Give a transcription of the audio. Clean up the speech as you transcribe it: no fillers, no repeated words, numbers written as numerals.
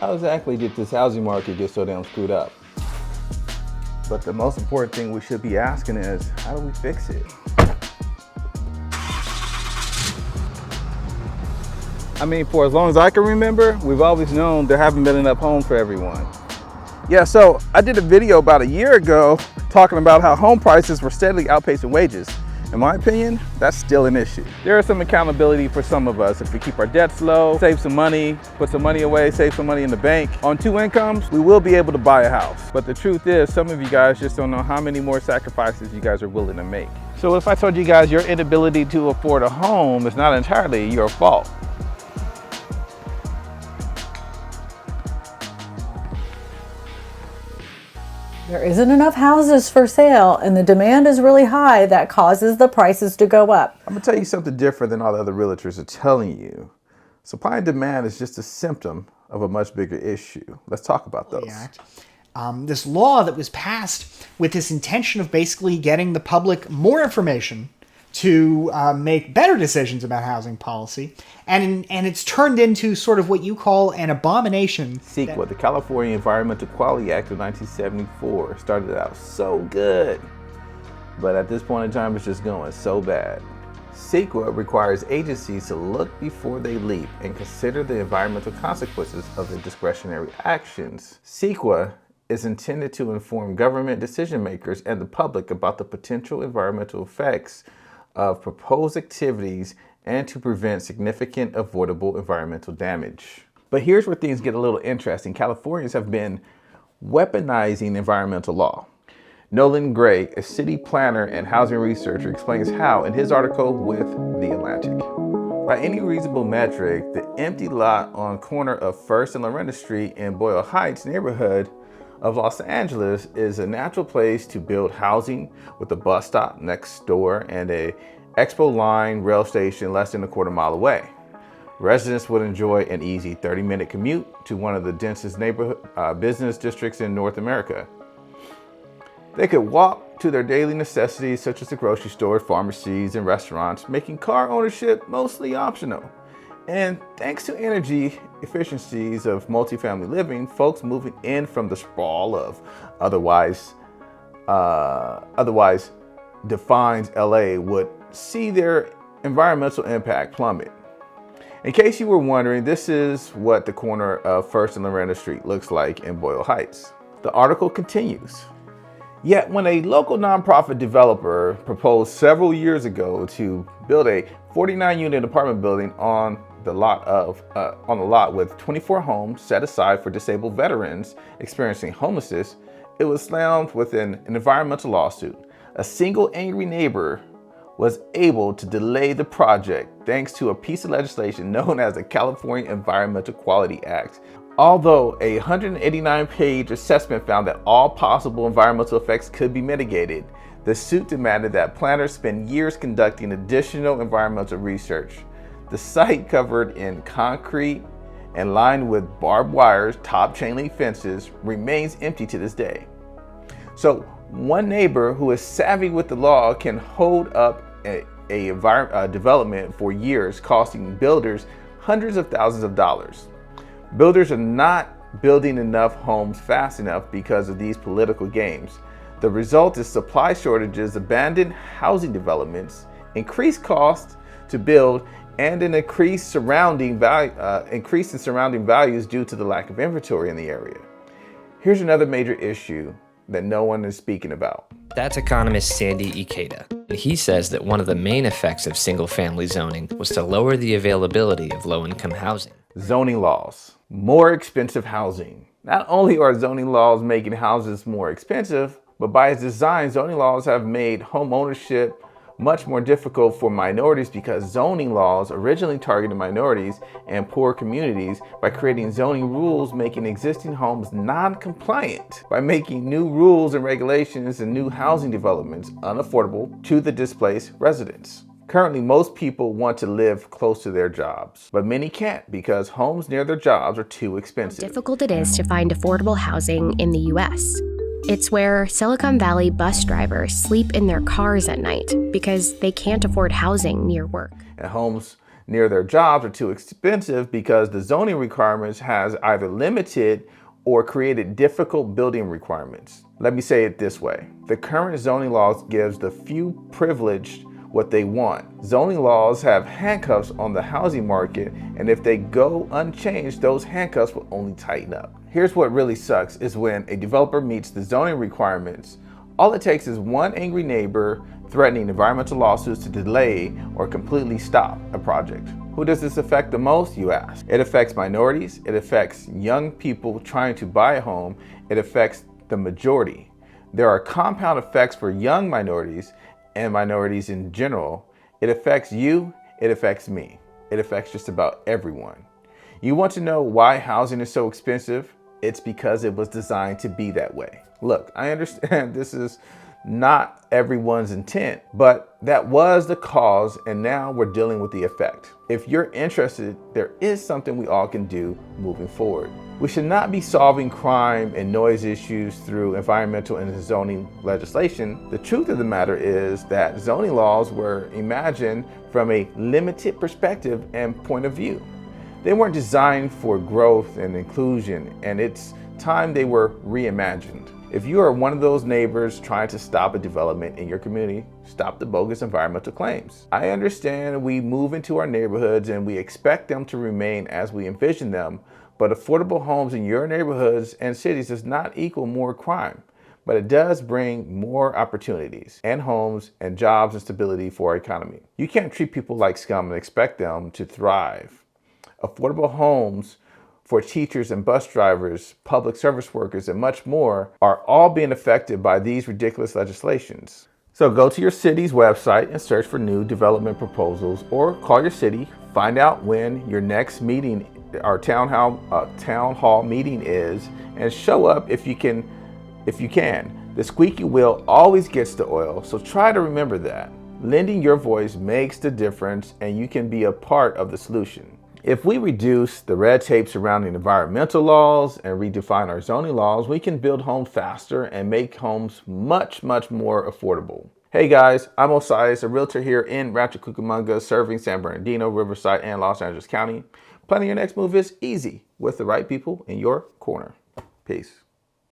how exactly did this housing market get so damn screwed up? But the most important thing we should be asking is, how do we fix it? I mean, for as long as I can remember, we've always known there haven't been enough homes for everyone. Yeah, so I did a video about a year ago talking about how home prices were steadily outpacing wages. In my opinion, that's still an issue. There is some accountability for some of us. If we keep our debts low, save some money, put some money away, save some money in the bank, on 2 incomes, we will be able to buy a house. But the truth is, some of you guys just don't know how many more sacrifices you guys are willing to make. So if I told you guys your inability to afford a home is not entirely your fault. There isn't enough houses for sale and the demand is really high. That causes the prices to go up. I'm gonna tell you something different than all the other realtors are telling you. Supply and demand is just a symptom of a much bigger issue. Let's talk about those. This law that was passed with this intention of basically getting the public more information to make better decisions about housing policy, and it's turned into sort of what you call an abomination. CEQA, the California Environmental Quality Act of 1974, started out so good, but at this point in time it's just going so bad. CEQA requires agencies to look before they leap and consider the environmental consequences of their discretionary actions. CEQA is intended to inform government decision makers and the public about the potential environmental effects of proposed activities and to prevent significant avoidable environmental damage. But here's where things get a little interesting. Californians have been weaponizing environmental law. Nolan Gray, a city planner and housing researcher, explains how in his article with The Atlantic. By any reasonable metric, the empty lot on corner of 1st and Lorena Street in Boyle Heights neighborhood of Los Angeles is a natural place to build housing with a bus stop next door and a Expo Line rail station less than a quarter mile away. Residents would enjoy an easy 30-minute commute to one of the densest neighborhood business districts in North America. They could walk to their daily necessities such as the grocery store, pharmacies, and restaurants, making car ownership mostly optional. And thanks to energy efficiencies of multifamily living, folks moving in from the sprawl of otherwise defined LA would see their environmental impact plummet. In case you were wondering, this is what the corner of 1st and Lorena Street looks like in Boyle Heights. The article continues. Yet when a local nonprofit developer proposed several years ago to build a 49-unit apartment building on the lot with 24 homes set aside for disabled veterans experiencing homelessness, it was slammed with an environmental lawsuit. A single angry neighbor was able to delay the project thanks to a piece of legislation known as the California Environmental Quality Act. Although a 189-page assessment found that all possible environmental effects could be mitigated, the suit demanded that planners spend years conducting additional environmental research. The site, covered in concrete and lined with barbed wires, top chain link fences, remains empty to this day. So one neighbor who is savvy with the law can hold up a development for years, costing builders hundreds of thousands of dollars. Builders are not building enough homes fast enough because of these political games. The result is supply shortages, abandoned housing developments, increased costs to build, and an increase in surrounding values due to the lack of inventory in the area. Here's another major issue that no one is speaking about. That's economist Sandy Ikeda. And he says that one of the main effects of single-family zoning was to lower the availability of low-income housing. Zoning laws, more expensive housing. Not only are zoning laws making houses more expensive, but by its design, zoning laws have made home ownership much more difficult for minorities because zoning laws originally targeted minorities and poor communities by creating zoning rules making existing homes non-compliant, by making new rules and regulations and new housing developments unaffordable to the displaced residents. Currently, most people want to live close to their jobs, but many can't because homes near their jobs are too expensive. How difficult it is to find affordable housing in the U.S. It's where Silicon Valley bus drivers sleep in their cars at night because they can't afford housing near work. And homes near their jobs are too expensive because the zoning requirements has either limited or created difficult building requirements. Let me say it this way. The current zoning laws gives the few privileged what they want. Zoning laws have handcuffs on the housing market, and if they go unchanged, those handcuffs will only tighten up. Here's what really sucks is when a developer meets the zoning requirements, all it takes is one angry neighbor threatening environmental lawsuits to delay or completely stop a project. Who does this affect the most, you ask? It affects minorities, it affects young people trying to buy a home, it affects the majority. There are compound effects for young minorities and minorities in general. It affects you, it affects me. It affects just about everyone. You want to know why housing is so expensive? It's because it was designed to be that way. Look, I understand this is not everyone's intent, but that was the cause, and now we're dealing with the effect. If you're interested, there is something we all can do moving forward. We should not be solving crime and noise issues through environmental and zoning legislation. The truth of the matter is that zoning laws were imagined from a limited perspective and point of view. They weren't designed for growth and inclusion, and it's time they were reimagined. If you are one of those neighbors trying to stop a development in your community, stop the bogus environmental claims. I understand we move into our neighborhoods and we expect them to remain as we envision them, but affordable homes in your neighborhoods and cities does not equal more crime, but it does bring more opportunities and homes and jobs and stability for our economy. You can't treat people like scum and expect them to thrive. Affordable homes for teachers and bus drivers, public service workers, and much more are all being affected by these ridiculous legislations. So go to your city's website and search for new development proposals, or call your city, find out when your next meeting, our town hall meeting is, and show up if you can. The squeaky wheel always gets the oil, so try to remember that. Lending your voice makes the difference, and you can be a part of the solution. If we reduce the red tape surrounding environmental laws and redefine our zoning laws, we can build homes faster and make homes much, much more affordable. Hey guys, I'm Osias, a realtor here in Rancho Cucamonga, serving San Bernardino, Riverside, and Los Angeles County. Planning your next move is easy with the right people in your corner. Peace.